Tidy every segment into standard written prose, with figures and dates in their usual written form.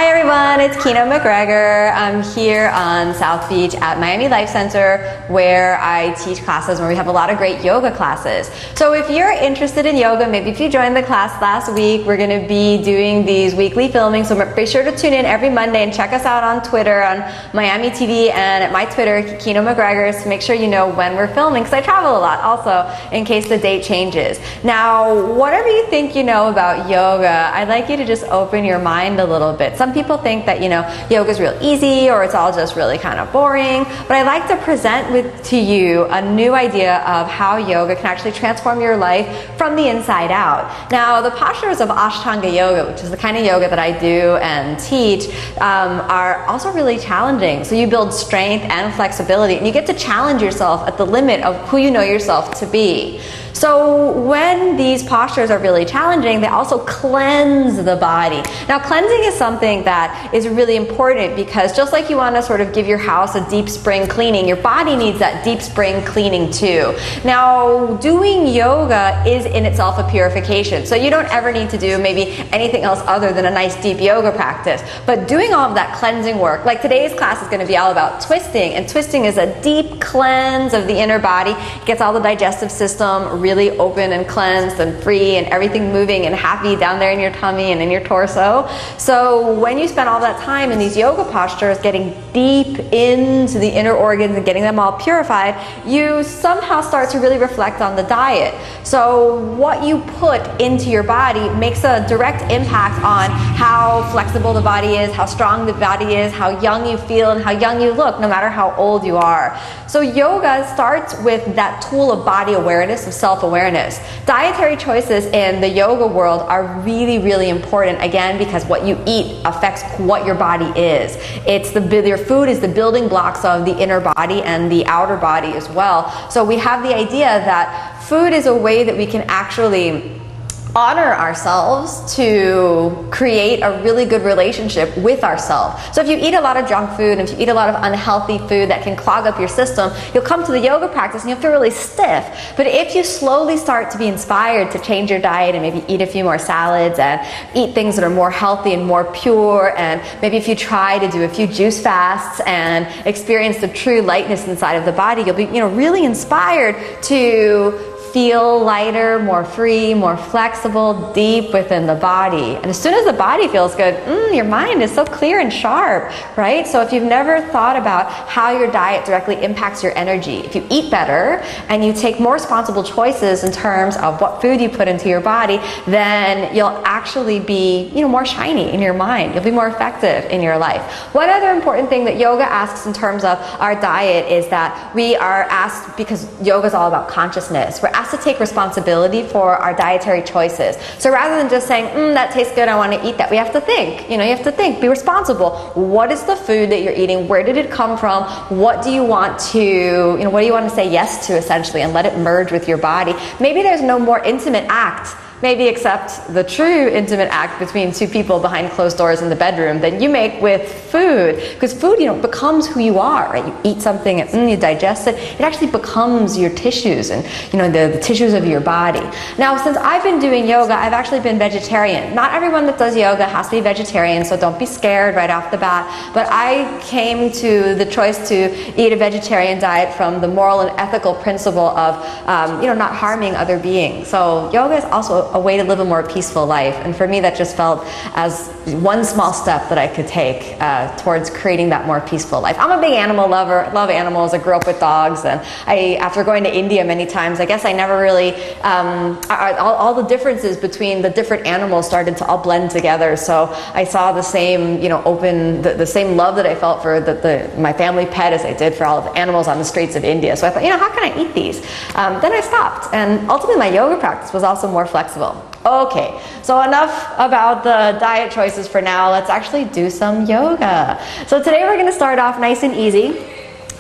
Hi everyone, it's Kino McGregor. I'm here on South Beach at Miami Life Center where I teach classes where we have a lot of great yoga classes. So if you're interested in yoga, maybe if you joined the class last week, we're going to be doing these weekly filmings. So be sure to tune in every Monday and check us out on Twitter, on Miami TV, and at my Twitter, Kino McGregor, to make sure you know when we're filming, because I travel a lot also in case the date changes. Now, whatever you think you know about yoga, I'd like you to just open your mind a little bit. Some people think that, yoga is real easy or it's all just really kind of boring, but I like to present to you a new idea of how yoga can actually transform your life from the inside out. Now, the postures of Ashtanga yoga, which is the kind of yoga that I do and teach, are also really challenging. So you build strength and flexibility, and you get to challenge yourself at the limit of who you know yourself to be. So when these postures are really challenging, they also cleanse the body. Now, cleansing is something that is really important because just like you want to sort of give your house a deep spring cleaning, your body needs that deep spring cleaning too. Now, doing yoga is in itself a purification. So you don't ever need to do maybe anything else other than a nice deep yoga practice. But doing all of that cleansing work, like today's class is going to be all about twisting, and twisting is a deep cleanse of the inner body. It gets all the digestive system really open and cleansed and free and everything moving and happy down there in your tummy and in your torso. So when you spend all that time in these yoga postures getting deep into the inner organs and getting them all purified, you somehow start to really reflect on the diet. So what you put into your body makes a direct impact on how flexible the body is, how strong the body is, how young you feel, and how young you look, no matter how old you are. So yoga starts with that tool of body awareness, of self-awareness. Dietary choices in the yoga world are really, really important, again, because what you eat affects what your body is. Your food is the building blocks of the inner body and the outer body as well. So we have the idea that food is a way that we can actually honor ourselves to create a really good relationship with ourselves. So if you eat a lot of junk food, and if you eat a lot of unhealthy food that can clog up your system, you'll come to the yoga practice and you'll feel really stiff. But if you slowly start to be inspired to change your diet and maybe eat a few more salads and eat things that are more healthy and more pure, and maybe if you try to do a few juice fasts and experience the true lightness inside of the body, you'll be really inspired to feel lighter, more free, more flexible, deep within the body. And as soon as the body feels good, your mind is so clear and sharp, right? So if you've never thought about how your diet directly impacts your energy, if you eat better and you take more responsible choices in terms of what food you put into your body, then you'll actually be, more shiny in your mind. You'll be more effective in your life. One other important thing that yoga asks in terms of our diet is that we are asked, because yoga is all about consciousness, we're asked to take responsibility for our dietary choices. So rather than just saying, that tastes good, I want to eat that, we have to think. You have to think, be responsible. What is the food that you're eating? Where did it come from? What do you want to, what do you want to say yes to, essentially, and let it merge with your body? Maybe there's no more intimate act, maybe except the true intimate act between two people behind closed doors in the bedroom that you make with food. Because food, becomes who you are, right? You eat something and you digest it. It actually becomes your tissues and, the tissues of your body. Now, since I've been doing yoga, I've actually been vegetarian. Not everyone that does yoga has to be vegetarian, so don't be scared right off the bat. But I came to the choice to eat a vegetarian diet from the moral and ethical principle of, not harming other beings. So yoga is also a way to live a more peaceful life. And for me, that just felt as one small step that I could take towards creating that more peaceful life. I'm a big animal lover, love animals. I grew up with dogs, and after going to India many times, I guess I never really, all the differences between the different animals started to all blend together. So I saw the same, the same love that I felt for my family pet as I did for all of the animals on the streets of India. So I thought, how can I eat these? Then I stopped, and ultimately my yoga practice was also more flexible. Okay, so enough about the diet choices for now. Let's actually do some yoga. So today we're going to start off nice and easy.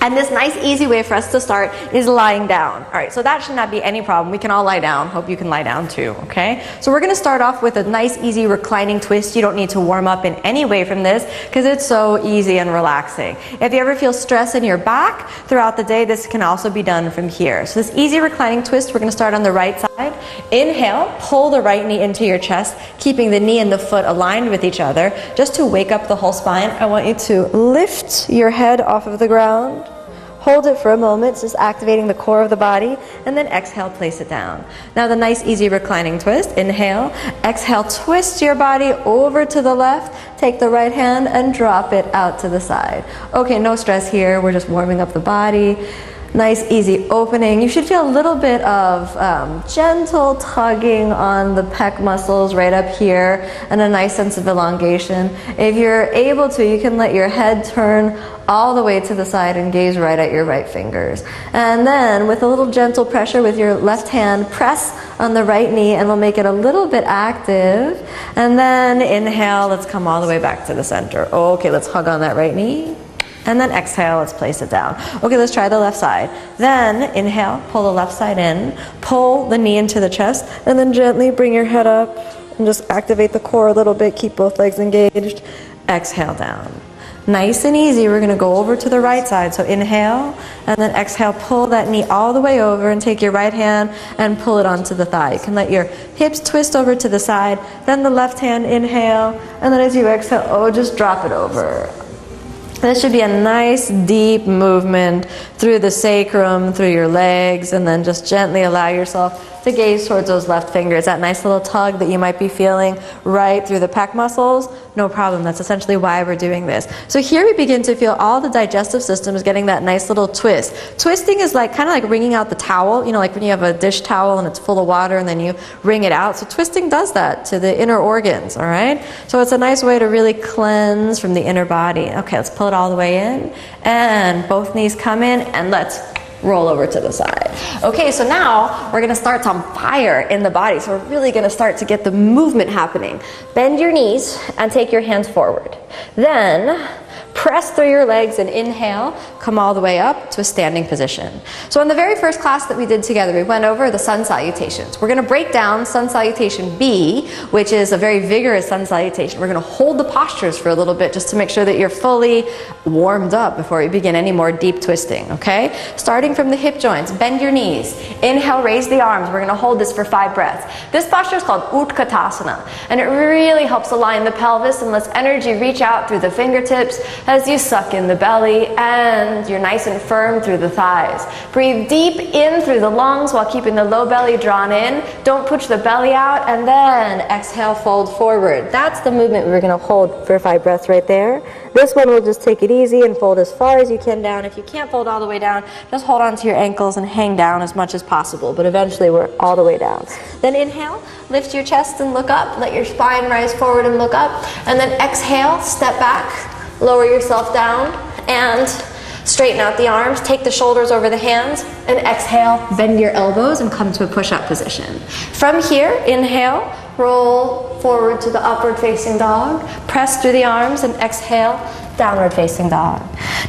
And this nice, easy way for us to start is lying down. All right, so that should not be any problem. We can all lie down. Hope you can lie down too, okay? So we're gonna start off with a nice, easy reclining twist. You don't need to warm up in any way from this because it's so easy and relaxing. If you ever feel stress in your back throughout the day, this can also be done from here. So this easy reclining twist, we're gonna start on the right side. Inhale, pull the right knee into your chest, keeping the knee and the foot aligned with each other. Just to wake up the whole spine, I want you to lift your head off of the ground. Hold it for a moment, just activating the core of the body, and then exhale, place it down. Now the nice easy reclining twist. Inhale, exhale, twist your body over to the left, take the right hand and drop it out to the side. Okay, no stress here, we're just warming up the body. Nice easy opening. You should feel a little bit of gentle tugging on the pec muscles right up here and a nice sense of elongation. If you're able to, you can let your head turn all the way to the side and gaze right at your right fingers. And then with a little gentle pressure with your left hand, press on the right knee and we'll make it a little bit active. And then inhale, let's come all the way back to the center. Okay, let's hug on that right knee. And then exhale, let's place it down. Okay, let's try the left side. Then inhale, pull the left side in, pull the knee into the chest, and then gently bring your head up and just activate the core a little bit, keep both legs engaged. Exhale down. Nice and easy, we're gonna go over to the right side. So inhale, and then exhale, pull that knee all the way over and take your right hand and pull it onto the thigh. You can let your hips twist over to the side, then the left hand inhale, and then as you exhale, just drop it over. This should be a nice deep movement through the sacrum, through your legs, and then just gently allow yourself to gaze towards those left fingers. That nice little tug that you might be feeling right through the pec muscles, no problem. That's essentially why we're doing this. So here we begin to feel all the digestive system is getting that nice little twist. Twisting is like kind of like wringing out the towel, you know, like when you have a dish towel and it's full of water and then you wring it out. So twisting does that to the inner organs, all right? So it's a nice way to really cleanse from the inner body. Okay, let's pull it all the way in and both knees come in and let's roll over to the side. Okay, so now we're gonna start some fire in the body. So we're really gonna start to get the movement happening. Bend your knees and take your hands forward. Then press through your legs and inhale, come all the way up to a standing position. So in the very first class that we did together, we went over the sun salutations. We're gonna break down sun salutation B, which is a very vigorous sun salutation. We're gonna hold the postures for a little bit just to make sure that you're fully warmed up before we begin any more deep twisting, okay? Starting from the hip joints, bend your knees. Inhale, raise the arms. We're gonna hold this for 5 breaths. This posture is called Utkatasana, and it really helps align the pelvis and lets energy reach out through the fingertips as you suck in the belly and you're nice and firm through the thighs. Breathe deep in through the lungs while keeping the low belly drawn in. Don't push the belly out, and then exhale, fold forward. That's the movement we're going to hold for 5 breaths right there. This one will just take it easy and fold as far as you can down. If you can't fold all the way down, just hold on to your ankles and hang down as much as possible, but eventually we're all the way down. Then inhale, lift your chest and look up, let your spine rise forward and look up, and then exhale, step back, lower yourself down, and straighten out the arms, take the shoulders over the hands, and exhale, bend your elbows and come to a push-up position. From here, inhale, roll forward to the upward facing dog, press through the arms, and exhale, downward facing dog.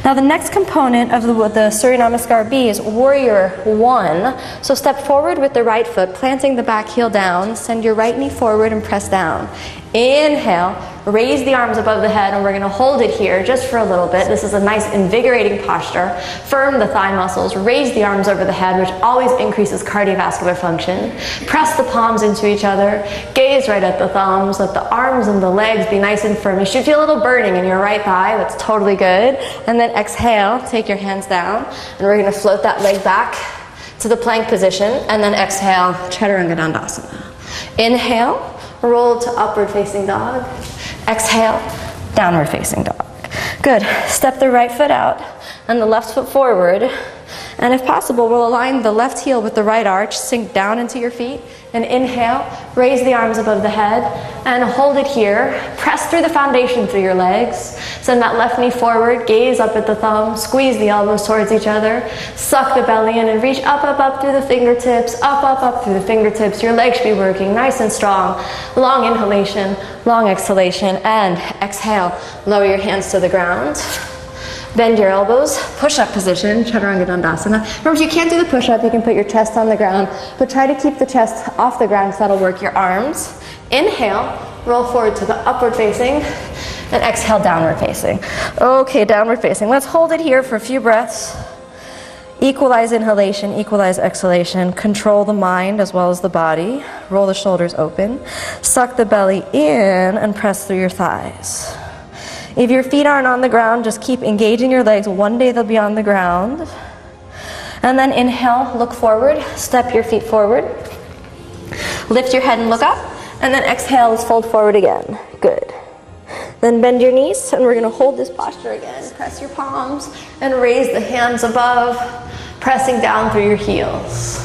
Now the next component of the Surya Namaskar B is Warrior 1. So step forward with the right foot, planting the back heel down, send your right knee forward and press down. Inhale, raise the arms above the head, and we're going to hold it here just for a little bit. This is a nice invigorating posture. Firm the thigh muscles, raise the arms over the head, which always increases cardiovascular function. Press the palms into each other, gaze right at the thumbs, let the arms and the legs be nice and firm. You should feel a little burning in your right thigh, that's totally good. And then exhale, take your hands down, and we're going to float that leg back to the plank position, and then exhale, Chaturanga Dandasana. Inhale, roll to upward facing dog. Exhale, downward facing dog. Good. Step the right foot out and the left foot forward. And if possible, we'll align the left heel with the right arch, sink down into your feet, and inhale, raise the arms above the head, and hold it here. Press through the foundation through your legs. Send that left knee forward, gaze up at the thumb, squeeze the elbows towards each other, suck the belly in, and reach up, up, up through the fingertips, up, up, up through the fingertips. Your legs should be working nice and strong. Long inhalation, long exhalation, and exhale. Lower your hands to the ground. Bend your elbows, push-up position, Chaturanga Dandasana. Remember, if you can't do the push-up, you can put your chest on the ground, but try to keep the chest off the ground because that'll work your arms. Inhale, roll forward to the upward facing, and exhale, downward facing. Okay, downward facing. Let's hold it here for a few breaths. Equalize inhalation, equalize exhalation. Control the mind as well as the body. Roll the shoulders open. Suck the belly in and press through your thighs. If your feet aren't on the ground, just keep engaging your legs. One day they'll be on the ground. And then inhale, look forward, step your feet forward. Lift your head and look up. And then exhale, let's fold forward again. Good. Then bend your knees, and we're going to hold this posture again. Press your palms and raise the hands above, pressing down through your heels.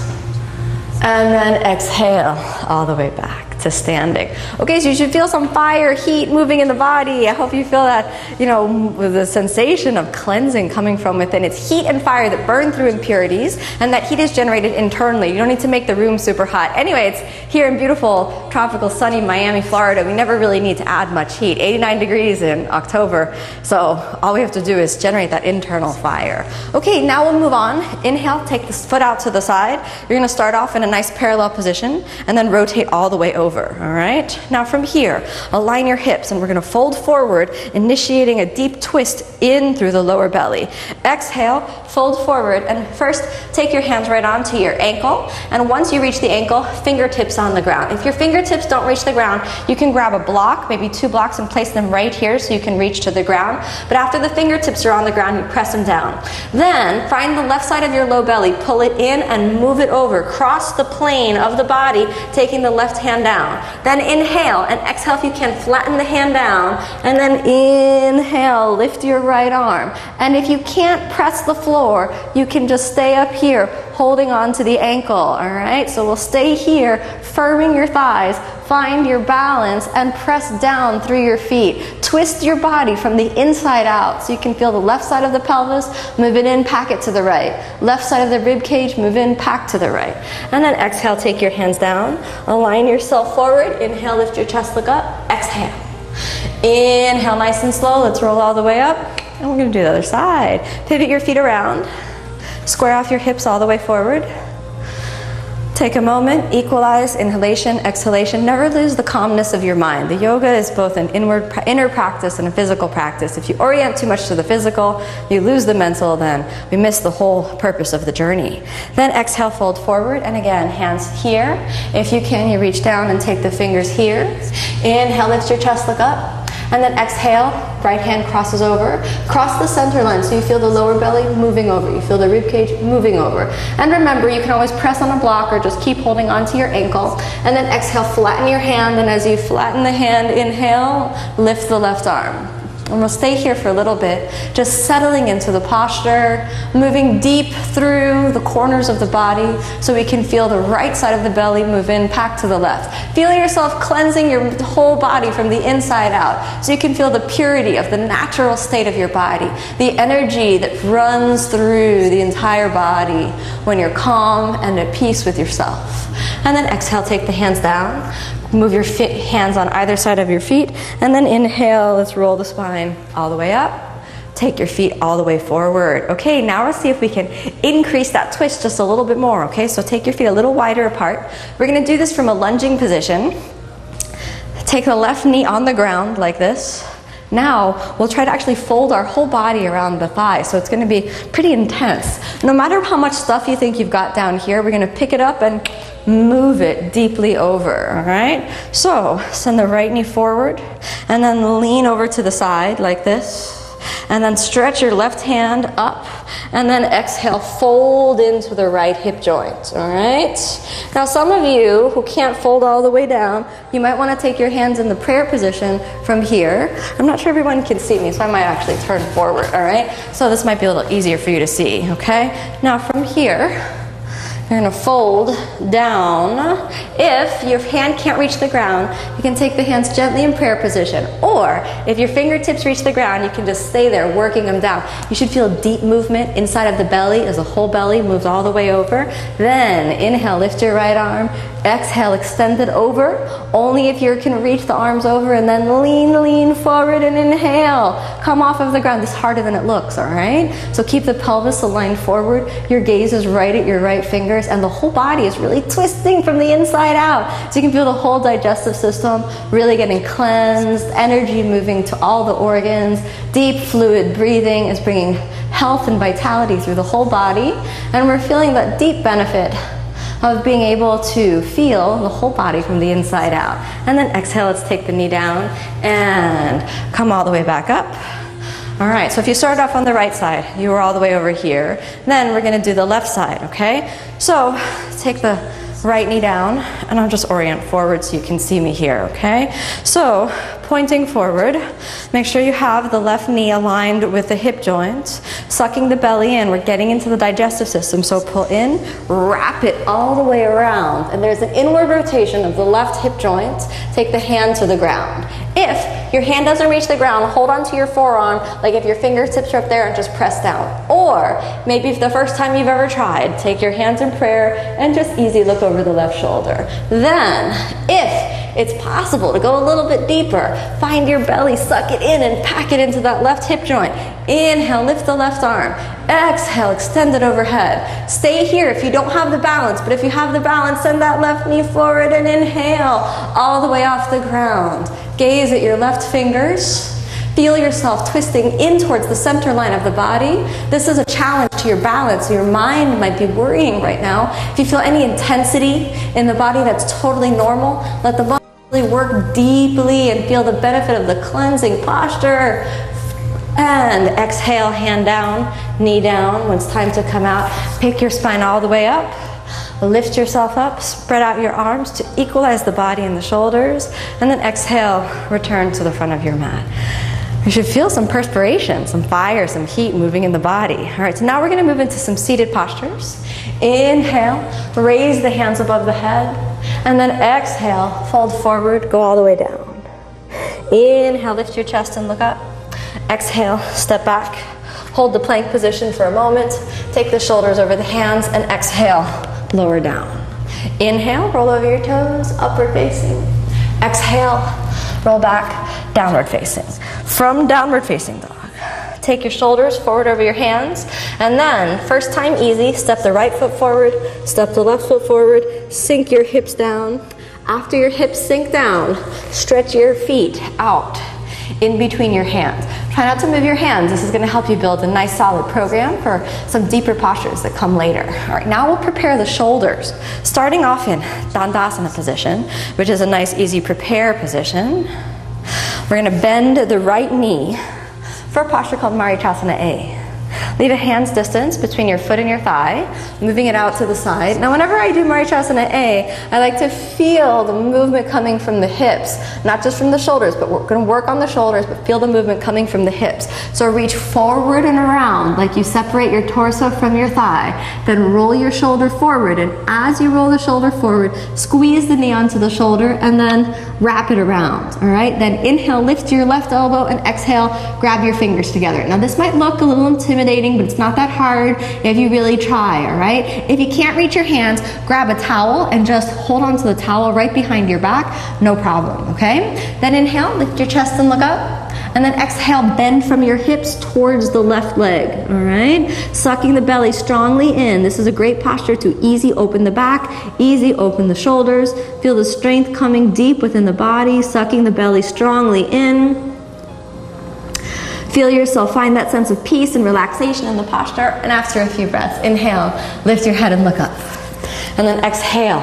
And then exhale all the way back to standing. Okay, so you should feel some fire, heat moving in the body. I hope you feel that, with the sensation of cleansing coming from within. It's heat and fire that burn through impurities, and that heat is generated internally. You don't need to make the room super hot. Anyway, it's here in beautiful, tropical, sunny Miami, Florida. We never really need to add much heat. 89 degrees in October. So all we have to do is generate that internal fire. Okay, now we'll move on. Inhale, take this foot out to the side. You're going to start off in a nice parallel position, and then rotate all the way over. All right, now from here, align your hips, and we're going to fold forward, initiating a deep twist in through the lower belly. Exhale, fold forward, and first take your hands right onto your ankle, and once you reach the ankle, fingertips on the ground. If your fingertips don't reach the ground, you can grab a block, maybe 2 blocks, and place them right here so you can reach to the ground. But after the fingertips are on the ground, you press them down. Then find the left side of your low belly, pull it in and move it over. Cross the plane of the body, taking the left hand down. Then inhale and exhale if you can, flatten the hand down, and then inhale, lift your right arm. And if you can't press the floor, you can just stay up here holding on to the ankle. All right, so we'll stay here, firming your thighs, find your balance, and press down through your feet. Twist your body from the inside out so you can feel the left side of the pelvis, move it in, pack it to the right. Left side of the rib cage, move in, pack to the right. And then exhale, take your hands down, align yourself forward. Inhale, lift your chest, look up. Exhale. Inhale, nice and slow. Let's roll all the way up. And we're going to do the other side. Pivot your feet around. Square off your hips all the way forward. Take a moment, equalize, inhalation, exhalation. Never lose the calmness of your mind. The yoga is both an inner practice and a physical practice. If you orient too much to the physical, you lose the mental, then we miss the whole purpose of the journey. Then exhale, fold forward, and again, hands here. If you can, you reach down and take the fingers here. Inhale, lift your chest, look up. And then exhale, right hand crosses over. Cross the center line so you feel the lower belly moving over. You feel the rib cage moving over. And remember, you can always press on a block or just keep holding onto your ankle. And then exhale, flatten your hand. And as you flatten the hand, inhale, lift the left arm. And we'll stay here for a little bit, just settling into the posture, moving deep through the corners of the body so we can feel the right side of the belly move in, pack to the left. Feel yourself cleansing your whole body from the inside out so you can feel the purity of the natural state of your body, the energy that runs through the entire body when you're calm and at peace with yourself. And then exhale, take the hands down. Move your hands on either side of your feet, and then inhale, let's roll the spine all the way up. Take your feet all the way forward. Okay, now let's see if we can increase that twist just a little bit more, okay? So take your feet a little wider apart. We're gonna do this from a lunging position. Take the left knee on the ground like this. Now, we'll try to actually fold our whole body around the thigh, so it's gonna be pretty intense. No matter how much stuff you think you've got down here, we're gonna pick it up and move it deeply over, all right? So, send the right knee forward, and then lean over to the side like this. And then stretch your left hand up, and then exhale, fold into the right hip joint, all right? Now some of you who can't fold all the way down, you might want to take your hands in the prayer position from here. I'm not sure everyone can see me, so I might actually turn forward, all right? So this might be a little easier for you to see, okay? Now from here, you're going to fold down. If your hand can't reach the ground, you can take the hands gently in prayer position. Or if your fingertips reach the ground, you can just stay there working them down. You should feel deep movement inside of the belly as the whole belly moves all the way over. Then inhale, lift your right arm. Exhale, extend it over. Only if you can reach the arms over, and then lean forward and inhale. Come off of the ground. This is harder than it looks, all right? So keep the pelvis aligned forward. Your gaze is right at your right fingers, and the whole body is really twisting from the inside out. So you can feel the whole digestive system really getting cleansed, energy moving to all the organs. Deep fluid breathing is bringing health and vitality through the whole body, and we're feeling that deep benefit of being able to feel the whole body from the inside out. And then exhale, let's take the knee down and come all the way back up. All right, so if you started off on the right side, you were all the way over here. Then we're gonna do the left side, okay? So take the right knee down, and I'll just orient forward so you can see me here, okay? So pointing forward, make sure you have the left knee aligned with the hip joint, sucking the belly in. We're getting into the digestive system, so pull in, wrap it all the way around, and there's an inward rotation of the left hip joint. Take the hand to the ground. If your hand doesn't reach the ground, hold on to your forearm, like if your fingertips are up there, and just press down. Or maybe if the first time you've ever tried, take your hands in prayer and just easy look over the left shoulder. Then, if it's possible to go a little bit deeper, find your belly, suck it in and pack it into that left hip joint. Inhale, lift the left arm. Exhale, extend it overhead. Stay here if you don't have the balance, but if you have the balance, send that left knee forward and inhale all the way off the ground. Gaze at your left fingers. Feel yourself twisting in towards the center line of the body. This is a challenge to your balance. Your mind might be worrying right now. If you feel any intensity in the body, that's totally normal. Let the body really work deeply and feel the benefit of the cleansing posture. And exhale, hand down, knee down. When it's time to come out, pick your spine all the way up. Lift yourself up, spread out your arms to equalize the body and the shoulders. And then exhale, return to the front of your mat. You should feel some perspiration, some fire, some heat moving in the body. All right, so now we're gonna move into some seated postures. Inhale, raise the hands above the head, and then exhale, fold forward, go all the way down. Inhale, lift your chest and look up. Exhale, step back, hold the plank position for a moment, take the shoulders over the hands, and exhale, lower down. Inhale, roll over your toes, upward facing. Exhale, roll back, downward facing. From downward facing dog, take your shoulders forward over your hands, and then first time easy, step the right foot forward, step the left foot forward, sink your hips down. After your hips sink down, stretch your feet out in between your hands. Try not to move your hands. This is going to help you build a nice solid program for some deeper postures that come later. All right, now we'll prepare the shoulders. Starting off in Dandasana position, which is a nice easy prepare position. We're going to bend the right knee for a posture called Marichasana A. Leave a hand's distance between your foot and your thigh, moving it out to the side. Now, whenever I do Marichasana A, I like to feel the movement coming from the hips, not just from the shoulders, but we're going to work on the shoulders, but feel the movement coming from the hips. So reach forward and around, like you separate your torso from your thigh. Then roll your shoulder forward, and as you roll the shoulder forward, squeeze the knee onto the shoulder, and then wrap it around, all right? Then inhale, lift your left elbow, and exhale, grab your fingers together. Now, this might look a little intimidating, but it's not that hard if you really try, all right? If you can't reach your hands, grab a towel and just hold on to the towel right behind your back, no problem, okay? Then inhale, lift your chest and look up. And then exhale, bend from your hips towards the left leg, all right? Sucking the belly strongly in. This is a great posture to easy open the back, easy open the shoulders. Feel the strength coming deep within the body, sucking the belly strongly in. Feel yourself find that sense of peace and relaxation in the posture. And after a few breaths, inhale, lift your head and look up. And then exhale,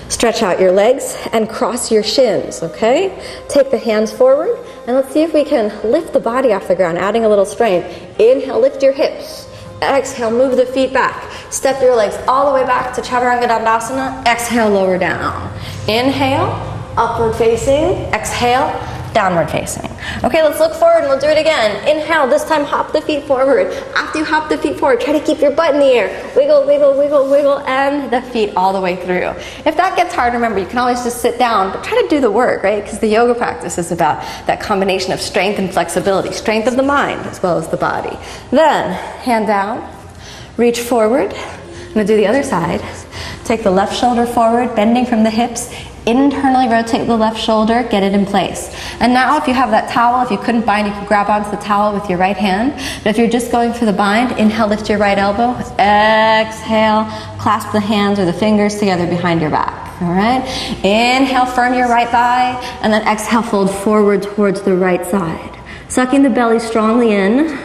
stretch out your legs and cross your shins, okay? Take the hands forward, and let's see if we can lift the body off the ground, adding a little strength. Inhale, lift your hips. Exhale, move the feet back. Step your legs all the way back to Chaturanga Dandasana. Exhale, lower down. Inhale, upward facing. Exhale, downward facing. Okay, let's look forward and we'll do it again. Inhale, this time hop the feet forward. After you hop the feet forward, try to keep your butt in the air. Wiggle, wiggle, wiggle, wiggle, and the feet all the way through. If that gets hard, remember, you can always just sit down, but try to do the work, right? Because the yoga practice is about that combination of strength and flexibility, strength of the mind as well as the body. Then, hand down, reach forward. I'm gonna do the other side. Take the left shoulder forward, bending from the hips. Internally rotate the left shoulder, get it in place. And now if you have that towel, if you couldn't bind, you can grab onto the towel with your right hand. But if you're just going for the bind, inhale, lift your right elbow. Exhale, clasp the hands or the fingers together behind your back. All right? Inhale, firm your right thigh, and then exhale, fold forward towards the right side. Sucking the belly strongly in.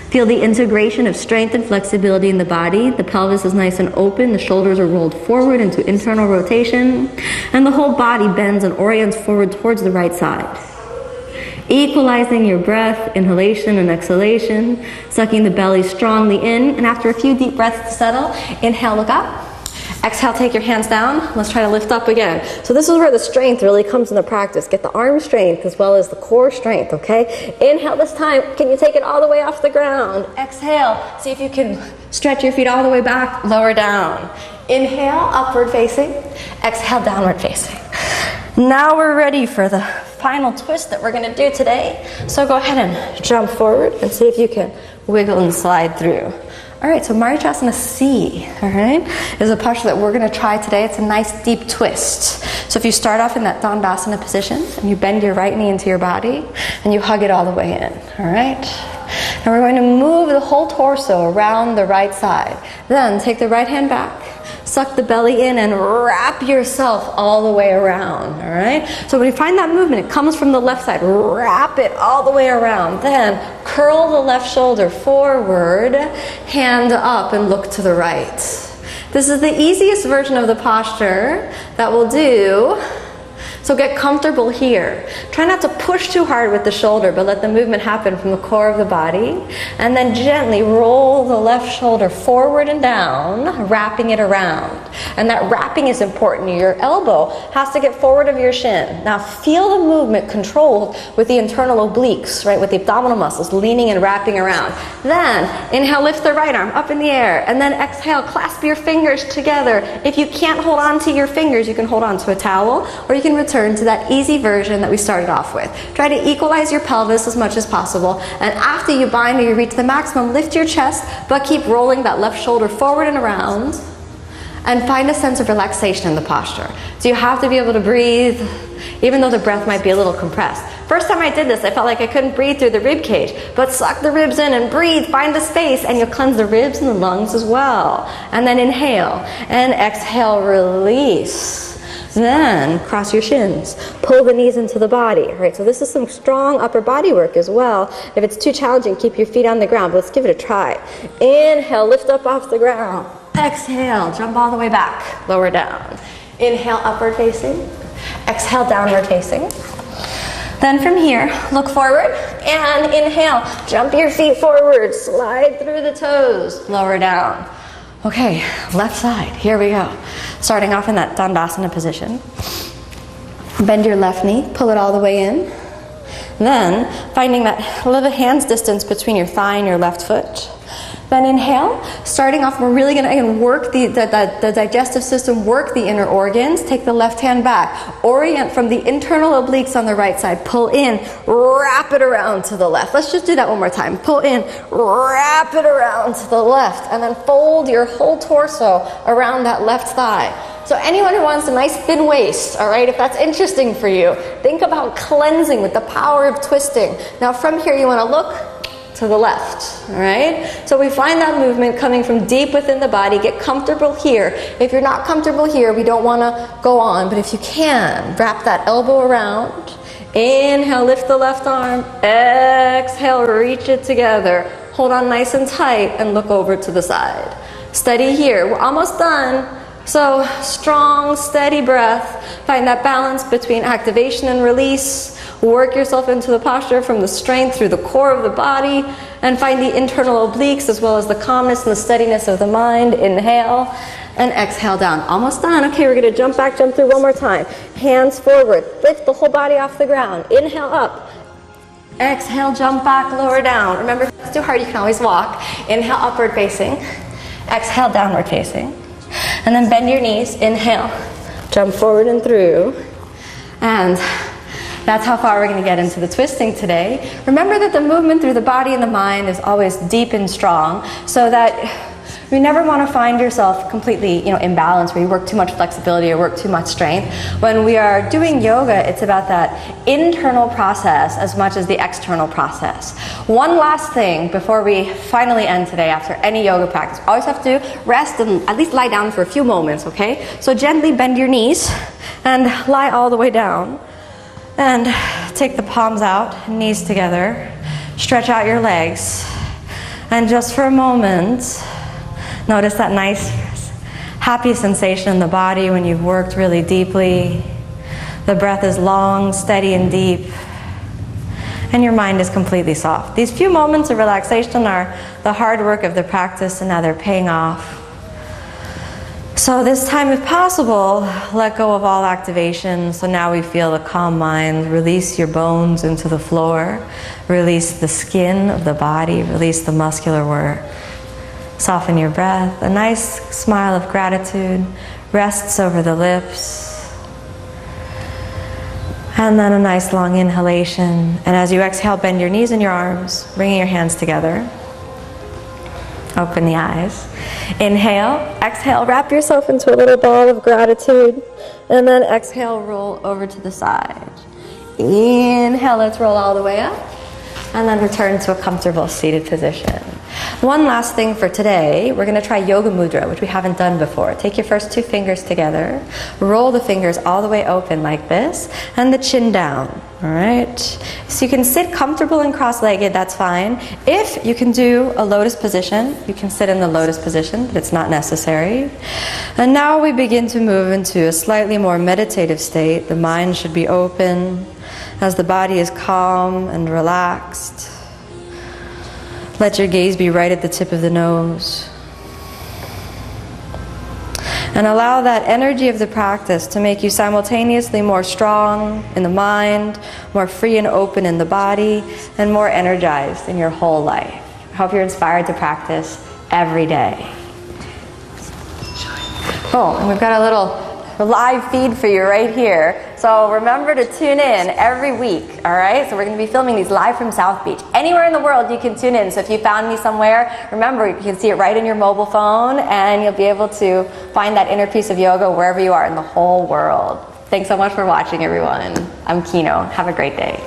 Feel the integration of strength and flexibility in the body. The pelvis is nice and open. The shoulders are rolled forward into internal rotation. And the whole body bends and orients forward towards the right side. Equalizing your breath, inhalation and exhalation. Sucking the belly strongly in. And after a few deep breaths to settle, inhale, look up. Exhale, take your hands down. Let's try to lift up again. So this is where the strength really comes into practice. Get the arm strength as well as the core strength, okay? Inhale this time. Can you take it all the way off the ground? Exhale. See if you can stretch your feet all the way back, lower down. Inhale, upward facing. Exhale, downward facing. Now we're ready for the final twist that we're going to do today. So go ahead and jump forward and see if you can wiggle and slide through. All right, so Marichasana C, all right, is a posture that we're going to try today. It's a nice deep twist. So if you start off in that Dandasana position and you bend your right knee into your body and you hug it all the way in, all right? Now we're going to move the whole torso around the right side. Then take the right hand back, suck the belly in and wrap yourself all the way around, all right? So when you find that movement, it comes from the left side. Wrap it all the way around. Then curl the left shoulder forward, hand up and look to the right. This is the easiest version of the posture that we'll do. So get comfortable here. Try not to push too hard with the shoulder, but let the movement happen from the core of the body. And then gently roll the left shoulder forward and down, wrapping it around. And that wrapping is important. Your elbow has to get forward of your shin. Now feel the movement controlled with the internal obliques, right, with the abdominal muscles leaning and wrapping around. Then inhale, lift the right arm up in the air. And then exhale, clasp your fingers together. If you can't hold on to your fingers, you can hold on to a towel, or you can return to that easy version that we started off with. Try to equalize your pelvis as much as possible, and after you bind or you reach the maximum, lift your chest, but keep rolling that left shoulder forward and around, and find a sense of relaxation in the posture. So you have to be able to breathe, even though the breath might be a little compressed. First time I did this, I felt like I couldn't breathe through the rib cage, but suck the ribs in and breathe, find the space, and you'll cleanse the ribs and the lungs as well. And then inhale, and exhale, release. Then cross your shins, pull the knees into the body. All right, so this is some strong upper body work as well. If it's too challenging, keep your feet on the ground, but let's give it a try. Inhale, lift up off the ground. Exhale, jump all the way back, lower down. Inhale, upward facing. Exhale, downward facing. Then from here, look forward and inhale. Jump your feet forward, slide through the toes, lower down. Okay, left side, here we go. Starting off in that Dandasana position. Bend your left knee, pull it all the way in. Then, finding that little hand's distance between your thigh and your left foot. Then inhale, starting off, we're really going to work the digestive system, work the inner organs. Take the left hand back, orient from the internal obliques on the right side, pull in, wrap it around to the left. Let's just do that one more time. Pull in, wrap it around to the left, and then fold your whole torso around that left thigh. So anyone who wants a nice thin waist, all right, if that's interesting for you, think about cleansing with the power of twisting. Now from here, you want to look to the left, all right? So we find that movement coming from deep within the body. Get comfortable here. If you're not comfortable here, we don't want to go on, but if you can, wrap that elbow around. Inhale, lift the left arm. Exhale, reach it together. Hold on nice and tight and look over to the side. Steady here. We're almost done. So strong, steady breath. Find that balance between activation and release. Work yourself into the posture from the strength through the core of the body, and find the internal obliques as well as the calmness and the steadiness of the mind. Inhale and exhale down. Almost done. Okay, we're going to jump back, jump through one more time. Hands forward. Lift the whole body off the ground. Inhale up. Exhale, jump back, lower down. Remember, if it's too hard, you can always walk. Inhale, upward facing. Exhale, downward facing. And then bend your knees. Inhale, jump forward and through. And that's how far we're going to get into the twisting today. Remember that the movement through the body and the mind is always deep and strong, so that You never want to find yourself completely, imbalanced, where you work too much flexibility or work too much strength. When we are doing yoga, it's about that internal process as much as the external process. One last thing before we finally end today after any yoga practice. Always have to rest and at least lie down for a few moments, okay? So gently bend your knees and lie all the way down. And take the palms out, knees together. Stretch out your legs. And just for a moment, notice that nice, happy sensation in the body when you've worked really deeply. The breath is long, steady, and deep. And your mind is completely soft. These few moments of relaxation are the hard work of the practice, and now they're paying off. So this time, if possible, let go of all activation. So now we feel a calm mind. Release your bones into the floor. Release the skin of the body. Release the muscular work. Soften your breath. A nice smile of gratitude rests over the lips. And then a nice long inhalation. And as you exhale, bend your knees and your arms, bringing your hands together. Open the eyes. Inhale, exhale, wrap yourself into a little ball of gratitude, and then exhale, roll over to the side. Inhale, let's roll all the way up, and then return to a comfortable seated position. One last thing for today, we're going to try Yoga Mudra, which we haven't done before. Take your first 2 fingers together, roll the fingers all the way open like this, and the chin down. All right? So you can sit comfortable and cross-legged, that's fine. If you can do a lotus position, you can sit in the lotus position, but it's not necessary. And now we begin to move into a slightly more meditative state. The mind should be open as the body is calm and relaxed. Let your gaze be right at the tip of the nose. And allow that energy of the practice to make you simultaneously more strong in the mind, more free and open in the body, and more energized in your whole life. I hope you're inspired to practice every day. Cool, and we've got a little live feed for you right here. So remember to tune in every week, all right? So we're going to be filming these live from South Beach. Anywhere in the world you can tune in. So if you found me somewhere, remember you can see it right in your mobile phone, and you'll be able to find that inner piece of yoga wherever you are in the whole world. Thanks so much for watching, everyone. I'm Kino. Have a great day.